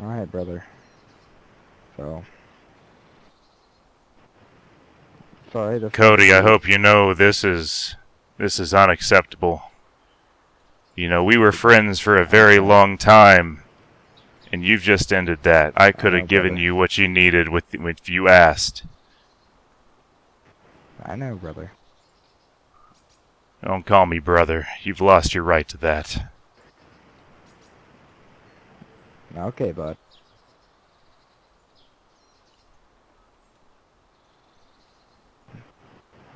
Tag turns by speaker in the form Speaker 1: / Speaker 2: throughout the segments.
Speaker 1: Alright, brother. So. Sorry, this
Speaker 2: Cody, I hope you know this is unacceptable. You know, we were friends for a very long time, and you've just ended that. I could have given you what you needed if you asked.
Speaker 1: I know, brother.
Speaker 2: Don't call me brother. You've lost your right to that.
Speaker 1: Okay, bud.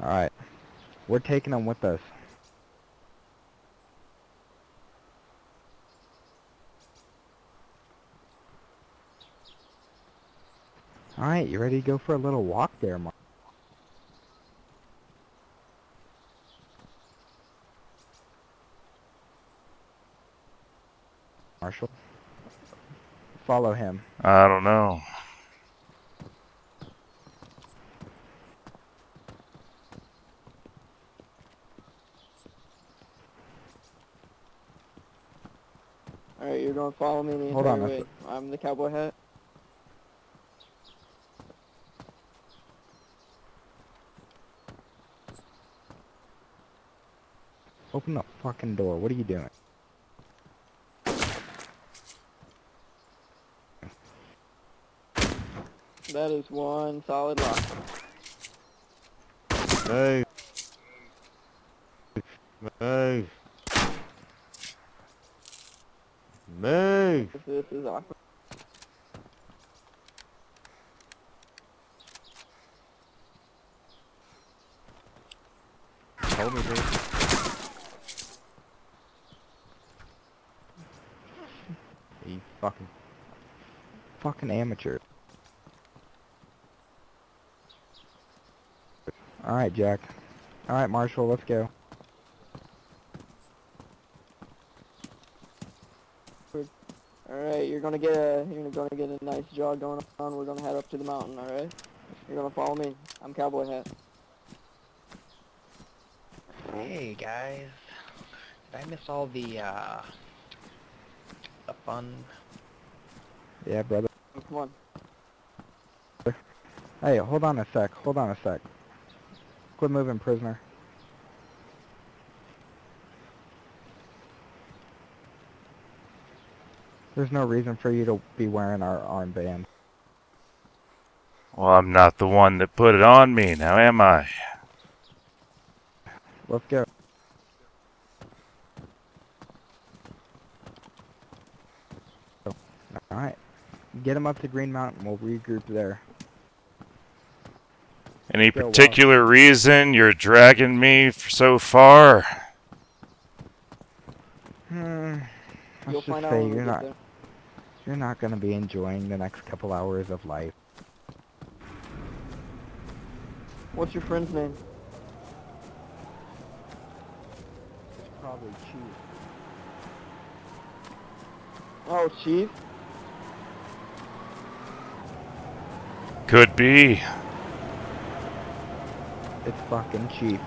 Speaker 1: Alright. We're taking them with us. Alright, you ready to go for a little walk there, Marshal? Follow him.
Speaker 2: I don't know.
Speaker 3: Alright, you're gonna follow me the entire way. I'm the cowboy hat.
Speaker 1: Open the fucking door. What are you doing?
Speaker 3: That is one solid lock.
Speaker 4: Move. Move. Move.
Speaker 3: This is awkward.
Speaker 1: Hold me, dude. You fucking amateur. Alright, Jack. Alright, Marshall, let's go.
Speaker 3: Alright, you're gonna get a nice jog going on. We're gonna head up to the mountain, alright? You're gonna follow me. I'm cowboy hat.
Speaker 5: Hey guys. Did I miss all the fun?
Speaker 1: Yeah, brother.
Speaker 3: Come on.
Speaker 1: Hey, hold on a sec. Hold on a sec. Quit moving, prisoner. There's no reason for you to be wearing our armband.
Speaker 2: Well, I'm not the one that put it on me, now am I?
Speaker 1: Let's go. Alright. Get him up to Green Mountain. We'll regroup there.
Speaker 2: Any particular reason you're dragging me so far?
Speaker 3: You'll
Speaker 1: Let's just
Speaker 3: find out
Speaker 1: say
Speaker 3: when we get there.
Speaker 1: you're not going to be enjoying the next couple hours of life.
Speaker 3: What's your friend's name?
Speaker 1: It's probably Chief.
Speaker 3: Oh, Chief?
Speaker 2: Could be.
Speaker 1: It's fucking Chief.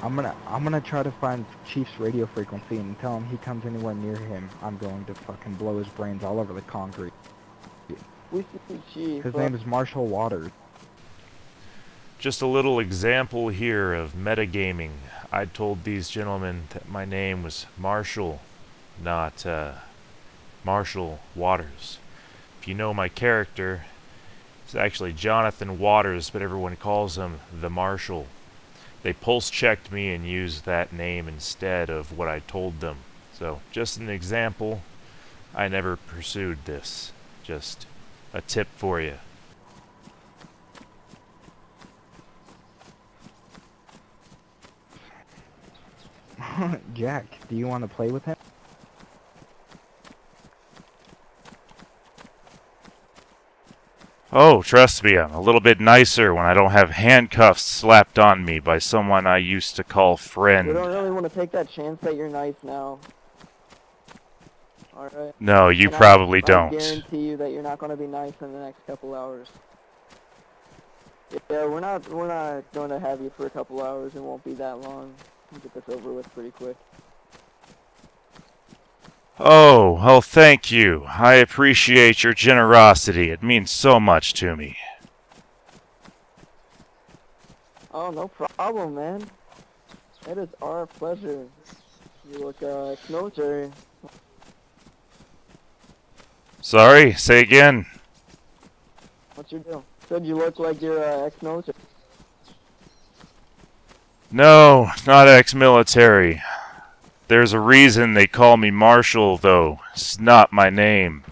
Speaker 1: I'm gonna try to find Chief's radio frequency and tell him he comes anywhere near him, I'm going to fucking blow his brains all over the concrete.
Speaker 3: We see Chief.
Speaker 1: His name is Marshal Waters.
Speaker 2: Just a little example here of metagaming. I told these gentlemen that my name was Marshal, not Marshal Waters. If you know my character, it's actually Jonathan Waters, but everyone calls him the Marshal. They pulse-checked me and used that name instead of what I told them. So, just an example. I never pursued this. Just a tip for you.
Speaker 1: Jack, do you want to play with him?
Speaker 2: Oh, trust me, I'm a little bit nicer when I don't have handcuffs slapped on me by someone I used to call friend.
Speaker 3: We don't really want to take that chance that you're nice now. Alright?
Speaker 2: No, you probably don't.
Speaker 3: I guarantee you that you're not going to be nice in the next couple hours. Yeah, we're not going to have you for a couple hours. It won't be that long. We'll get this over with pretty quick.
Speaker 2: Oh, well, thank you. I appreciate your generosity. It means so much to me.
Speaker 3: Oh, no problem, man. It is our pleasure. You look, ex-military.
Speaker 2: Sorry, say again.
Speaker 3: What's your deal? Said you look like you're, ex-military.
Speaker 2: No, not ex-military. There's a reason they call me Marshal, though. It's not my name.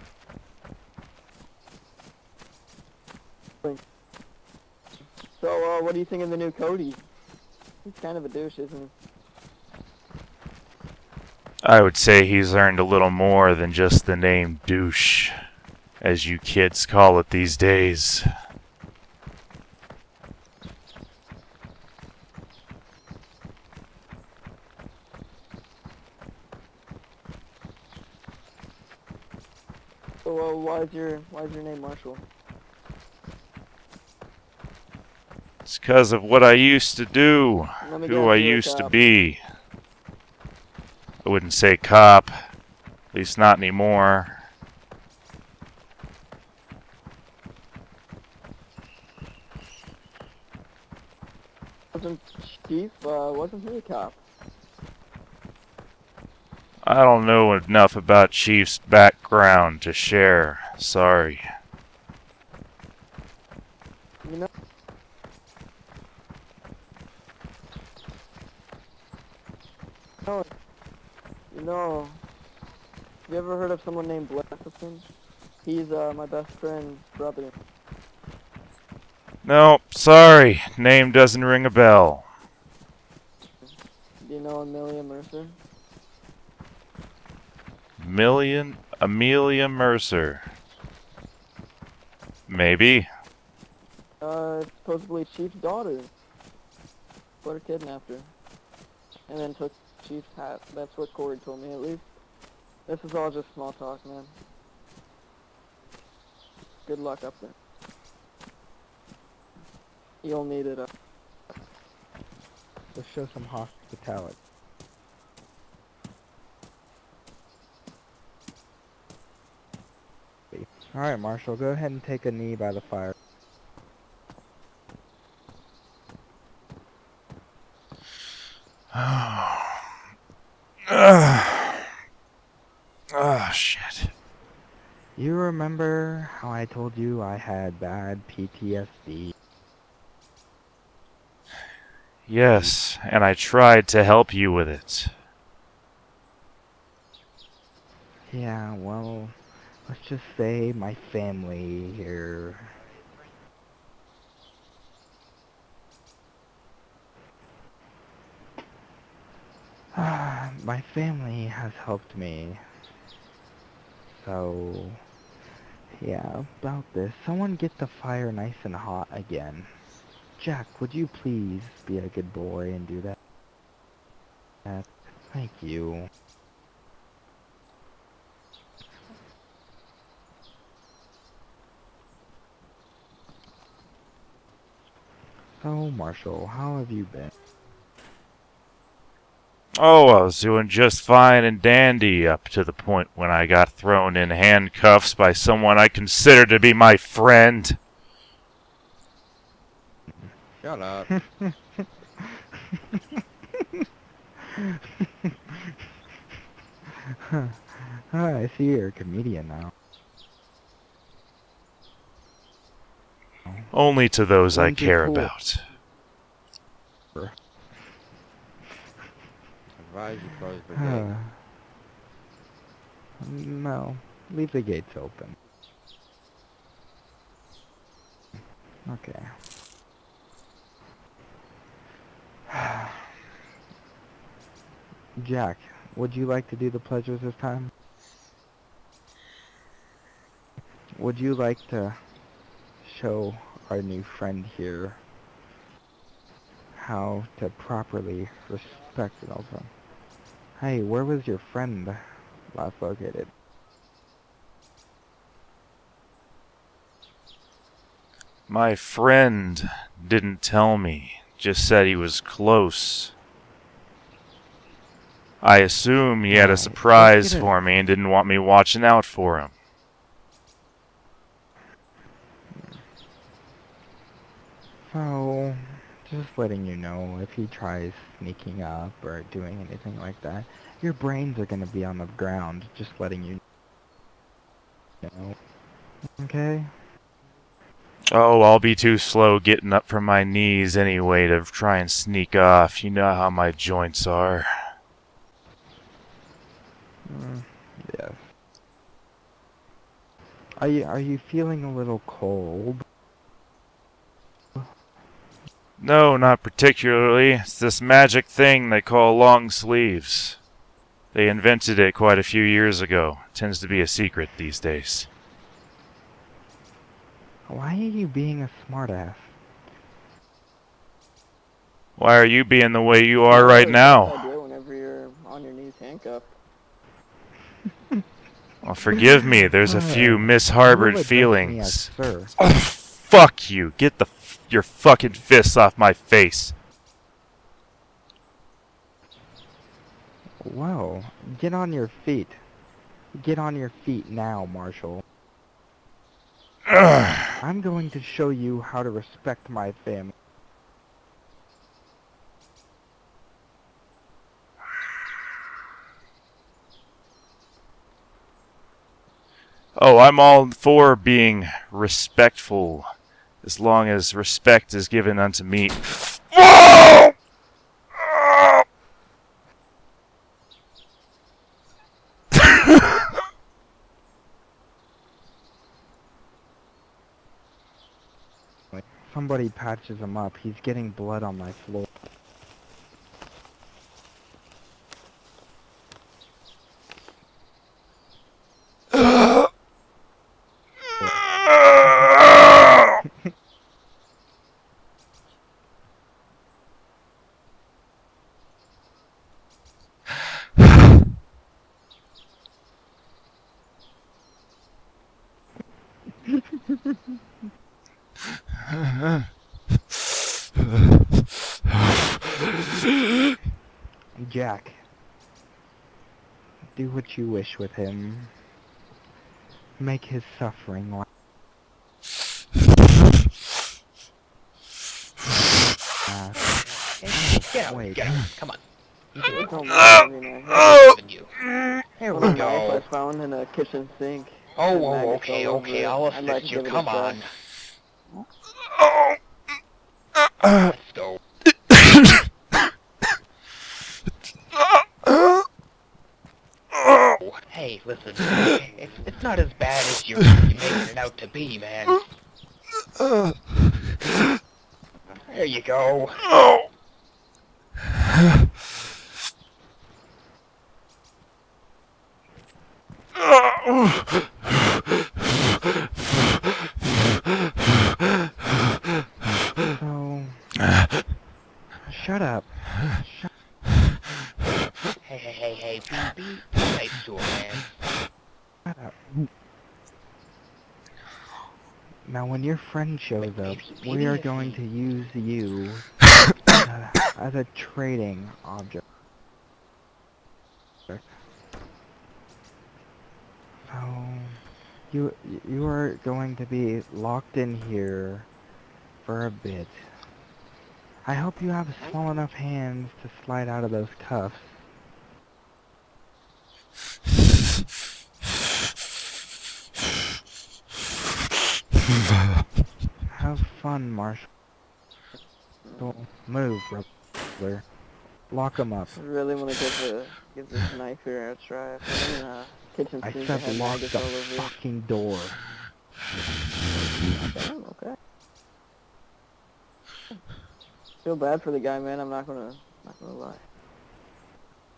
Speaker 3: So, what do you think of the new Cody? He's kind of a douche, isn't he?
Speaker 2: I would say he's earned a little more than just the name douche, as you kids call it these days.
Speaker 3: So, why is your name Marshal?
Speaker 2: It's 'cause of what I used to do,
Speaker 3: Let me
Speaker 2: who
Speaker 3: guess,
Speaker 2: I
Speaker 3: you're a
Speaker 2: used to
Speaker 3: cop.
Speaker 2: be. I wouldn't say cop, at least not anymore.
Speaker 3: Wasn't Chief, wasn't he a cop?
Speaker 2: I don't know enough about Chief's background to share. Sorry.
Speaker 3: You know? No. Have you ever heard of someone named Blessington? He's, my best friend's brother.
Speaker 2: No, sorry. Name doesn't ring a bell.
Speaker 3: Do you know Amelia Mercer?
Speaker 2: Amelia Mercer. Maybe.
Speaker 3: It's supposedly Chief's daughter. But her kidnapped her. And then took Chief's hat. That's what Corey told me, at least. This is all just small talk, man. Good luck up there. You'll need it.
Speaker 1: Let's show some hospitality. Alright, Marshal, go ahead and take a knee by the fire.
Speaker 2: Oh, shit.
Speaker 1: You remember how I told you I had bad PTSD?
Speaker 2: Yes, and I tried to help you with it.
Speaker 1: Yeah, well, let's just say my family here. My family has helped me. So, yeah, about this. Someone get the fire nice and hot again. Jack, would you please be a good boy and do that? Thank you. So, Marshal, how have you been?
Speaker 2: Oh, I was doing just fine and dandy up to the point when I got thrown in handcuffs by someone I considered to be my friend.
Speaker 4: Shut up.
Speaker 1: I see you're a comedian now.
Speaker 2: Only to those I
Speaker 1: When's your
Speaker 2: care
Speaker 1: pool?
Speaker 2: about.
Speaker 4: Advise you close the gate.
Speaker 1: No, leave the gates open. Okay. Jack, would you like to do the pleasures this time? Would you like to show our new friend here how to properly respect an old friend? Hey, where was your friend last located?
Speaker 2: My friend didn't tell me, just said he was close. I assume he had a
Speaker 1: Alright,
Speaker 2: surprise
Speaker 1: let's get it.
Speaker 2: for me and didn't want me watching out for him.
Speaker 1: So, just letting you know, if he tries sneaking up or doing anything like that, your brains are gonna be on the ground, just letting you know. Okay?
Speaker 2: Oh, I'll be too slow getting up from my knees anyway to try and sneak off. You know how my joints are.
Speaker 1: Yes. Are you feeling a little cold?
Speaker 2: No, not particularly. It's this magic thing they call long sleeves. They invented it quite a few years ago. Tends to be a secret these days.
Speaker 1: Why are you being a smartass?
Speaker 2: Why are you being the way you are right now?
Speaker 3: Idea whenever you're on your knees handcuffed.
Speaker 2: Well, forgive me, there's a few
Speaker 1: You will
Speaker 2: misharbored
Speaker 1: address me as
Speaker 2: feelings.
Speaker 1: sir.
Speaker 2: Oh, fuck you! Get your fucking fists off my face.
Speaker 1: Well, get on your feet. Get on your feet now, Marshal. I'm going to show you how to respect my family.
Speaker 2: Oh, I'm all for being respectful, as long as respect is given unto me. Whoa!
Speaker 1: Somebody patches him up. He's getting blood on my floor. Jack, do what you wish with him. Make his suffering last.
Speaker 5: Get out,
Speaker 1: Wait.
Speaker 5: get out. Come on.
Speaker 3: It's almost
Speaker 5: You.
Speaker 3: Here
Speaker 5: Here
Speaker 3: we
Speaker 5: we
Speaker 3: go. I
Speaker 5: go.
Speaker 3: found in a kitchen sink.
Speaker 5: Oh, okay, okay. I'll
Speaker 3: I'd like
Speaker 5: assist
Speaker 3: to
Speaker 5: you.
Speaker 3: give it a
Speaker 5: Come
Speaker 3: try.
Speaker 5: on. Let's go. Hey, listen. It's not as bad as you're making it out to be, man. There you go.
Speaker 1: So, shut up.
Speaker 5: Hey, be nice to him, man.
Speaker 1: Shut up. Now, when your friend shows up, we are going to use you as a trading object. So, you are going to be locked in here for a bit. I hope you have small enough hands to slide out of those cuffs. Have fun, Marshal. Move, brother. Lock him up.
Speaker 3: I really want to give this knife here a try. I'm in a kitchen
Speaker 1: I
Speaker 3: sink.
Speaker 1: said
Speaker 3: had
Speaker 1: lock
Speaker 3: maggots
Speaker 1: the
Speaker 3: all over it.
Speaker 1: fucking door.
Speaker 3: Damn, okay. Feel bad for the guy, man. I'm not gonna lie.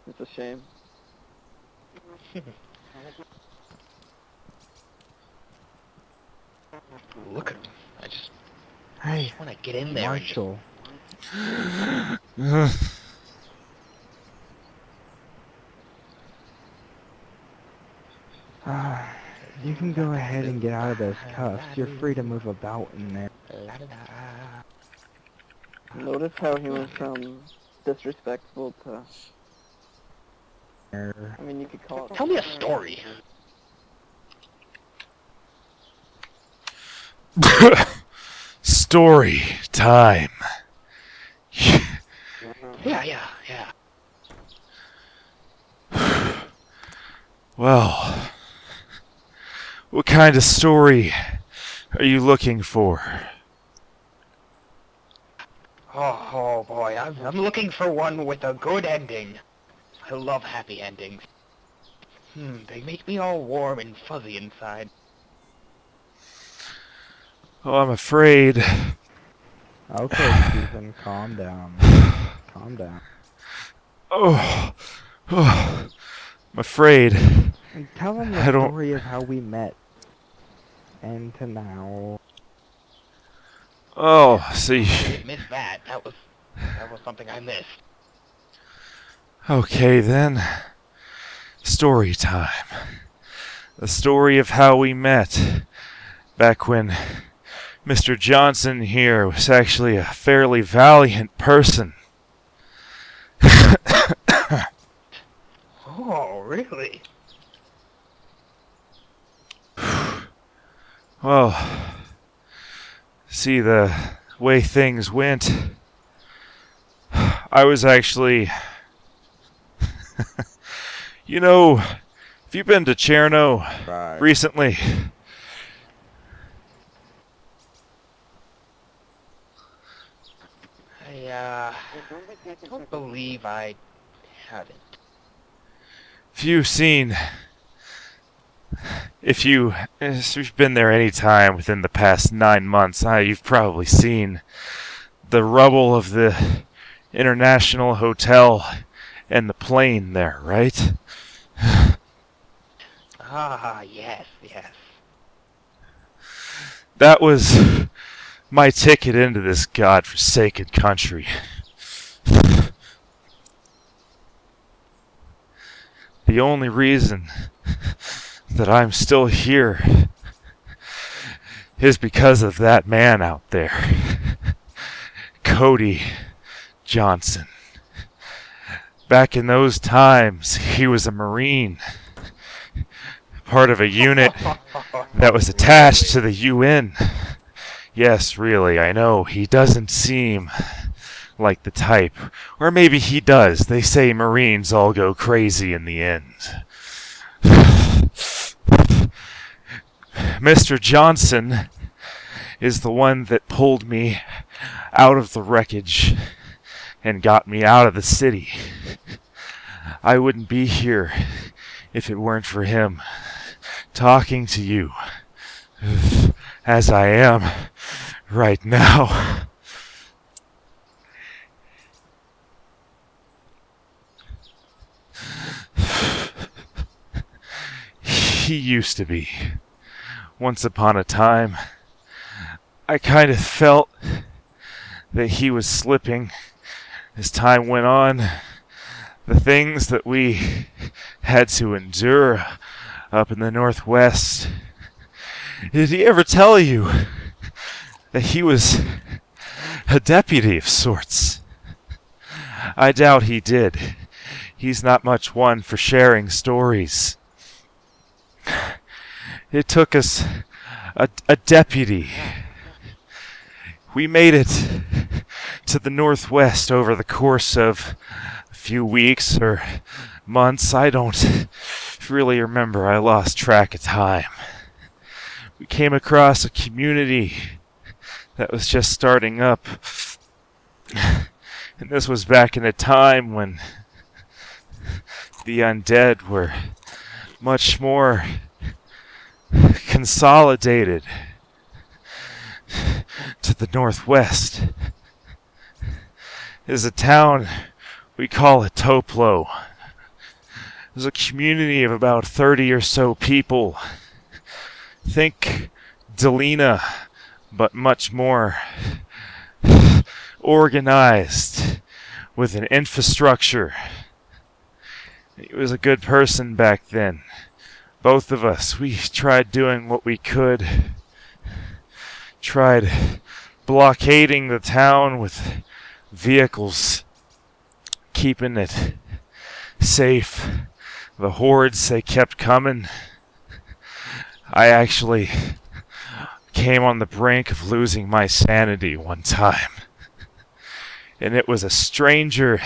Speaker 3: It's a shame.
Speaker 5: Look at him. I just
Speaker 1: Hey,
Speaker 5: want to get in there.
Speaker 1: Marshal. You can go ahead and get out of those cuffs. You're free to move about in there.
Speaker 3: Notice how he went from disrespectful to I mean, you could call it...
Speaker 5: Tell me a story.
Speaker 2: Story time.
Speaker 5: Yeah.
Speaker 2: Well, what kind of story are you looking for?
Speaker 5: Oh boy, I'm looking for one with a good ending. I love happy endings. They make me all warm and fuzzy inside.
Speaker 2: Oh, I'm afraid.
Speaker 1: Okay, Stephen, calm down. Calm down.
Speaker 2: Oh, I'm afraid.
Speaker 1: And tell them the
Speaker 2: I don't-
Speaker 1: story of how we met. And to now.
Speaker 2: Oh, see.
Speaker 5: I missed that. That was something I missed.
Speaker 2: Okay then. Story time. The story of how we met. Back when Mr. Johnson here was actually a fairly valiant person.
Speaker 5: Oh, really?
Speaker 2: Well, see, the way things went, I was actually... You know, have you been to Cherno
Speaker 4: Right.
Speaker 2: recently?
Speaker 5: I don't believe I haven't.
Speaker 2: If you've been there any time within the past 9 months, you've probably seen the rubble of the International Hotel and the plane there, right?
Speaker 5: Ah, yes.
Speaker 2: That was my ticket into this godforsaken country. The only reason that I'm still here is because of that man out there, Cody Johnson. Back in those times, he was a Marine, part of a unit that was attached to the UN. Yes, really, I know, he doesn't seem like the type. Or maybe he does. They say Marines all go crazy in the end. Mr. Johnson is the one that pulled me out of the wreckage and got me out of the city. I wouldn't be here if it weren't for him talking to you as I am right now. He used to be. Once upon a time, I kind of felt that he was slipping as time went on. The things that we had to endure up in the Northwest. Did he ever tell you that he was a deputy of sorts? I doubt he did. He's not much one for sharing stories. It took us a deputy. We made it to the Northwest over the course of a few weeks or months. I don't really remember. I lost track of time. We came across a community that was just starting up. And this was back in a time when the undead were much more consolidated to the Northwest. Is a town we call it Toplo. There's a community of about 30 or so people. Think Delina, but much more organized with an infrastructure. He was a good person back then. Both of us, we tried doing what we could. Tried blockading the town with vehicles, keeping it safe the hordes, they kept coming. I actually came on the brink of losing my sanity one time. And it was a stranger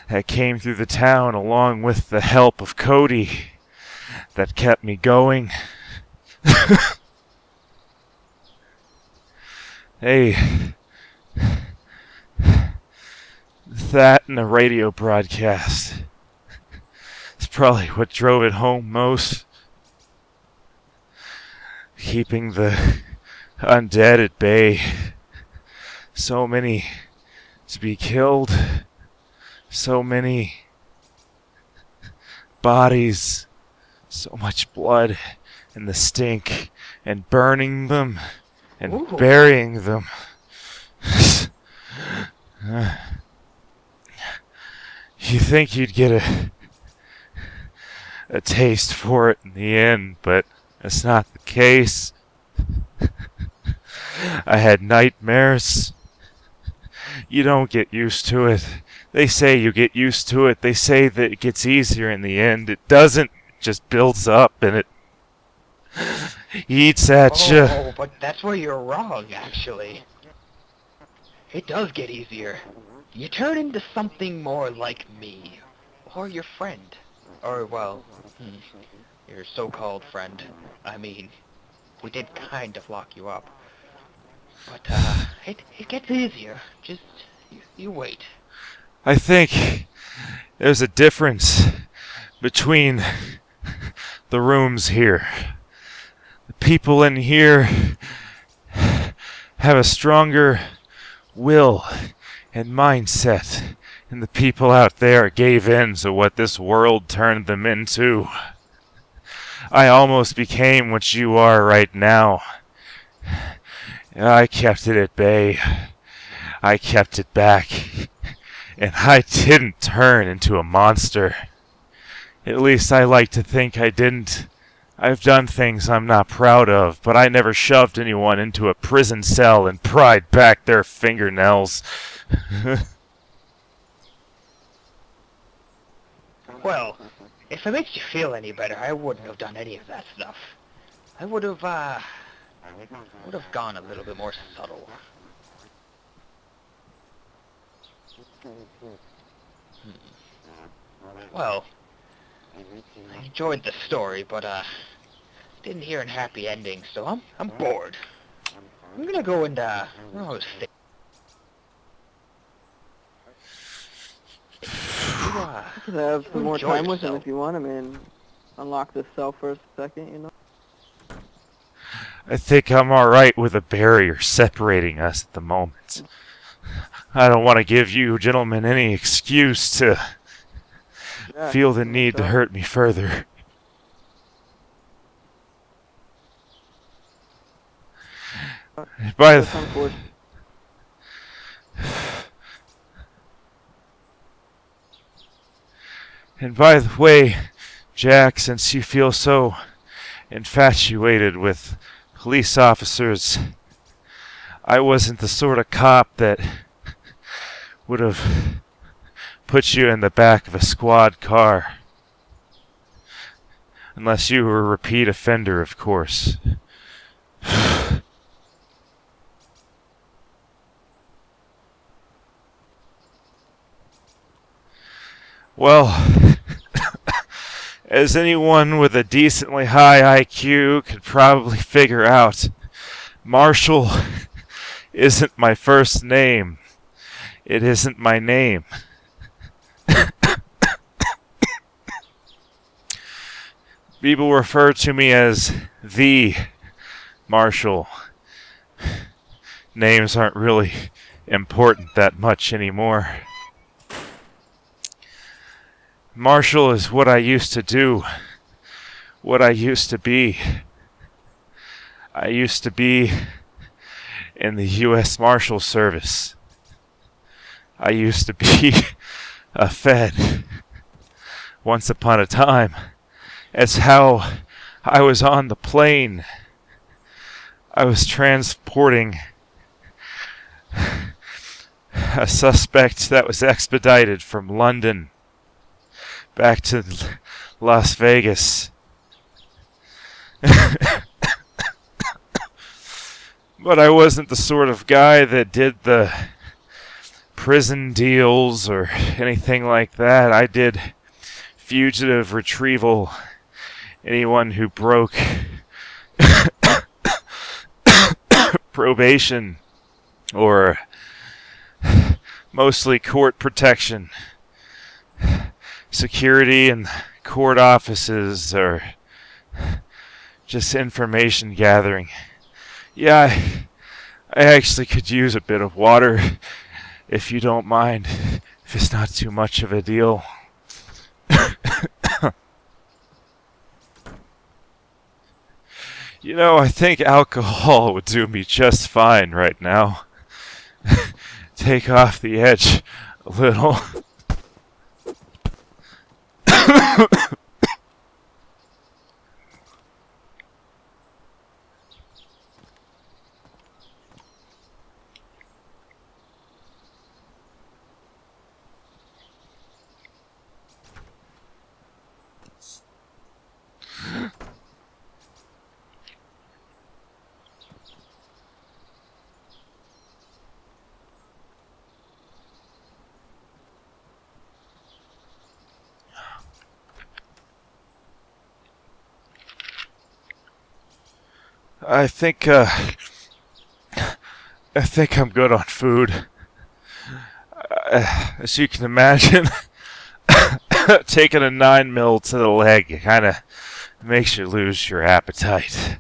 Speaker 2: that came through the town along with the help of Cody that kept me going. Hey, that and the radio broadcast. It's probably what drove it home most. Keeping the undead at bay. So many to be killed. So many bodies. So much blood. And the stink. And burning them. And
Speaker 3: Ooh.
Speaker 2: burying them. You think you'd get a taste for it in the end, but that's not the case. I had nightmares. You don't get used to it. They say you get used to it. They say that it gets easier in the end. It doesn't. It just builds up and it eats at you.
Speaker 5: Oh, but that's where you're wrong, actually. It does get easier. You turn into something more like me. Or your friend. Or, well, your so-called friend. I mean, we did kind of lock you up. But, it gets easier. Just, you wait.
Speaker 2: I think there's a difference between the rooms here. The people in here have a stronger will and mindset, and the people out there gave in to what this world turned them into. I almost became what you are right now. I kept it at bay. I kept it back. And I didn't turn into a monster. At least I like to think I didn't. I've done things I'm not proud of, but I never shoved anyone into a prison cell and pried back their fingernails.
Speaker 5: Well, if it makes you feel any better, I wouldn't have done any of that stuff. I would have gone a little bit more subtle. Well, I enjoyed the story, but didn't hear a happy ending, so I'm bored. I'm gonna go and stay.
Speaker 3: I could have some more
Speaker 5: enjoy
Speaker 3: time with him
Speaker 5: yourself.
Speaker 3: if you want. I mean, unlock this cell for a second, you know?
Speaker 2: I think I'm alright with a barrier separating us at the moment. I don't want to give you gentlemen any excuse to
Speaker 3: Yeah,
Speaker 2: feel the need to
Speaker 3: so-
Speaker 2: hurt me further. By
Speaker 3: That's
Speaker 2: the,
Speaker 3: unfortunate.
Speaker 2: and by the way, Jack, since you feel so infatuated with police officers, I wasn't the sort of cop that would have put you in the back of a squad car. Unless you were a repeat offender, of course. Well, as anyone with a decently high IQ could probably figure out, Marshall isn't my first name. It isn't my name. People refer to me as the Marshal. Names aren't really important that much anymore. Marshal is what I used to do, what I used to be. I used to be in the U.S. Marshal Service. I used to be a Fed. Once upon a time, that's how I was on the plane. I was transporting a suspect that was expedited from London back to Las Vegas. But I wasn't the sort of guy that did the prison deals or anything like that. I did fugitive retrieval. Anyone who broke probation or mostly court protection, security in court offices, or just information gathering. Yeah, I actually could use a bit of water, if you don't mind, if it's not too much of a deal. You know, I think alcohol would do me just fine right now. Take off the edge a little. I think I'm good on food. As you can imagine, taking a 9mm to the leg kind of makes you lose your appetite.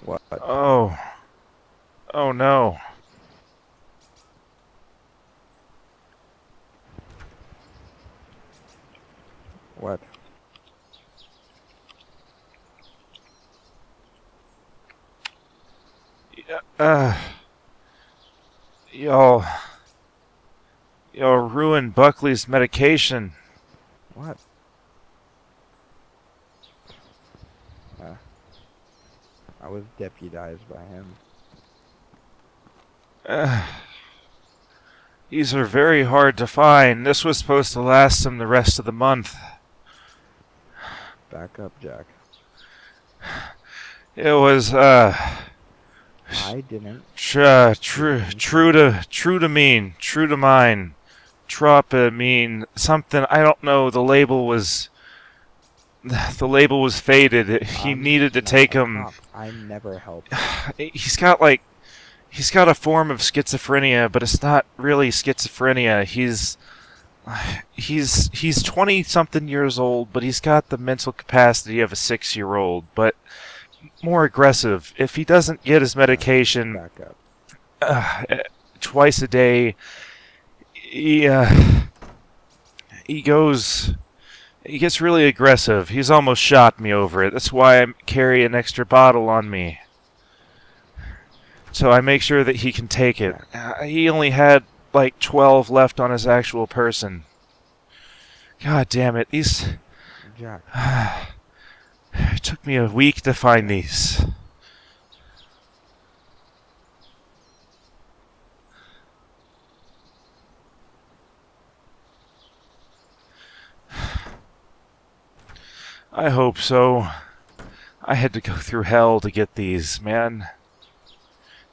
Speaker 1: What?
Speaker 2: Oh. Oh no.
Speaker 1: What?
Speaker 2: Y'all ruined Buckley's medication.
Speaker 1: What? I was deputized by him.
Speaker 2: These are very hard to find. This was supposed to last him the rest of the month.
Speaker 1: Back up, Jack.
Speaker 2: It was
Speaker 1: I didn't.
Speaker 2: true to mine. Tropamine, something, I don't know, the label was faded. He needed to take them.
Speaker 1: I never helped.
Speaker 2: He's got a form of schizophrenia, but it's not really schizophrenia. He's 20 something years old, but he's got the mental capacity of a 6-year-old, but more aggressive. If he doesn't get his medication
Speaker 1: Back up.
Speaker 2: twice a day, he gets really aggressive. He's almost shot me over it. That's why I carry an extra bottle on me, so I make sure that he can take it. He only had like 12 left on his actual person. God damn it, these...
Speaker 1: Jack.
Speaker 2: It took me a week to find these. I hope so. I had to go through hell to get these, man.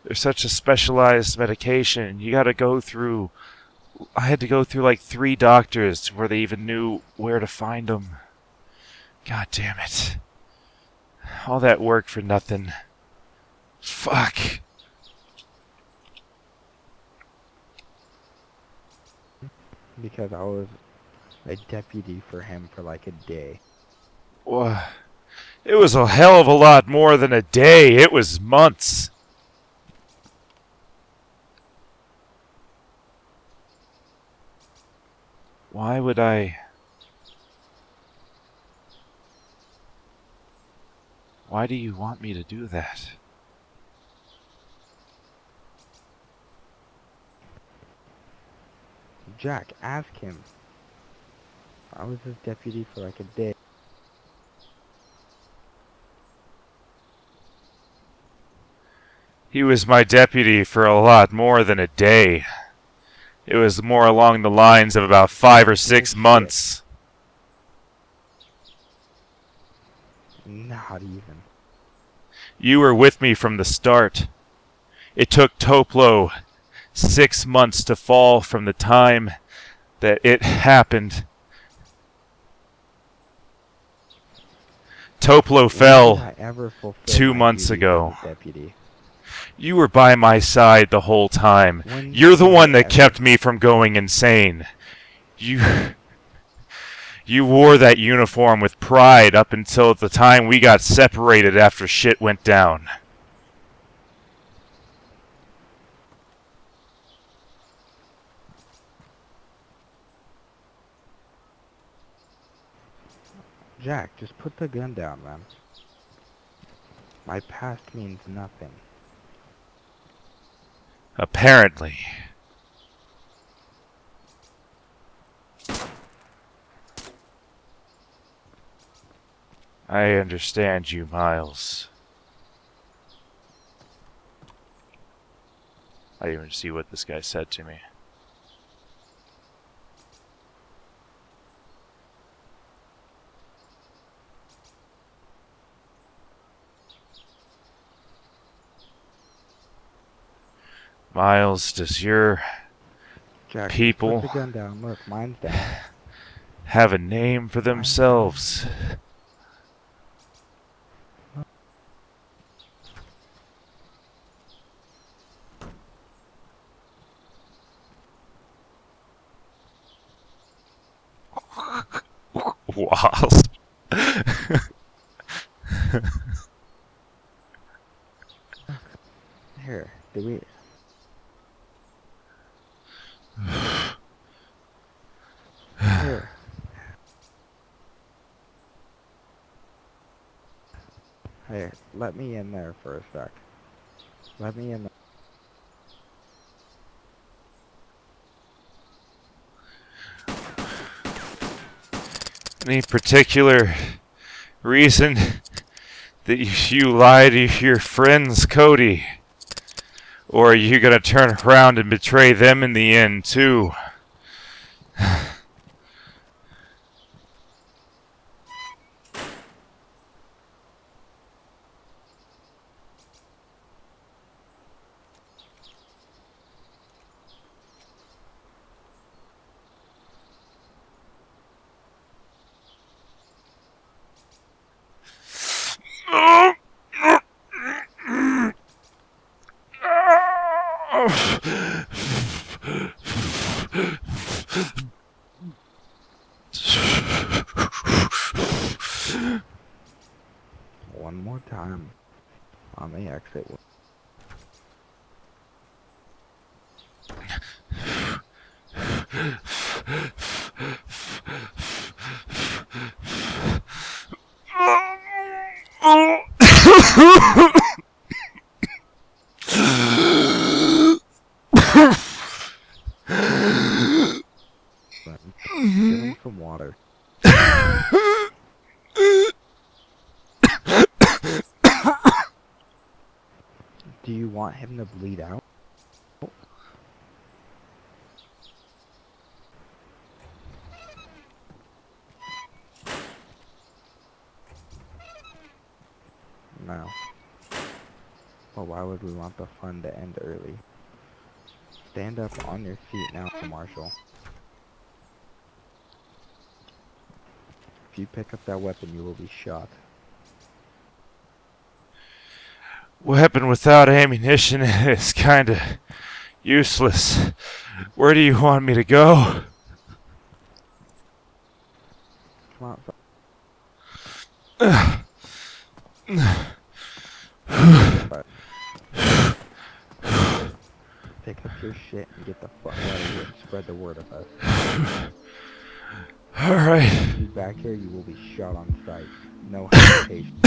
Speaker 2: They're such a specialized medication. You gotta go through... I had to go through like 3 doctors before they even knew where to find them. God damn it. All that work for nothing. Fuck.
Speaker 1: Because I was a deputy for him for like a day.
Speaker 2: Well, it was a hell of a lot more than a day. It was months. Why would I... Why do you want me to do that?
Speaker 1: Jack, ask him. I was his deputy for like a day.
Speaker 2: He was my deputy for a lot more than a day. It was more along the lines of about 5 or 6 months.
Speaker 1: Not even.
Speaker 2: You were with me from the start. It took Toplo 6 months to fall from the time that it happened. Toplo fell 2 months ago. You were by my side the whole time. You're the one that kept me from going insane. You wore that uniform with pride up until the time we got separated after shit went down.
Speaker 1: Jack, just put the gun down, man. My past means nothing.
Speaker 2: Apparently. I understand you, Miles. I didn't even see what this guy said to me. Miles, does your
Speaker 1: Jack,
Speaker 2: people
Speaker 1: put the gun down. Look, mine's down.
Speaker 2: have a name for themselves? Wasp.
Speaker 1: Here, do we... Here. Hey, let me in there for a sec. Let me in there.
Speaker 2: Any particular reason that you lie to your friends, Cody? Or are you gonna turn around and betray them in the end, too?
Speaker 1: One more time on the exit. Give him some water. Do you want him to bleed out? No. Well, why would we want the fun to end early? Stand up on your feet now, Marshal. If you pick up that weapon, you will be shot.
Speaker 2: Weapon without ammunition is kinda useless. Where do you want me to go?
Speaker 1: Come on. Pick up your shit and get the fuck out of here and spread the word of us.
Speaker 2: Alright.
Speaker 1: If you back here, you will be shot on sight. No hesitation.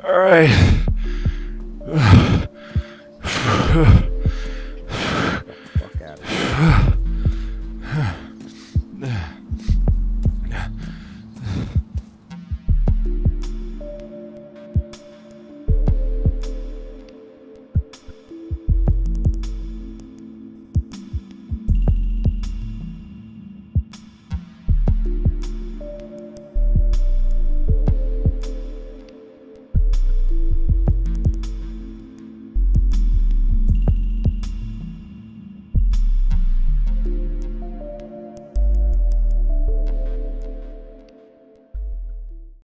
Speaker 2: Alright.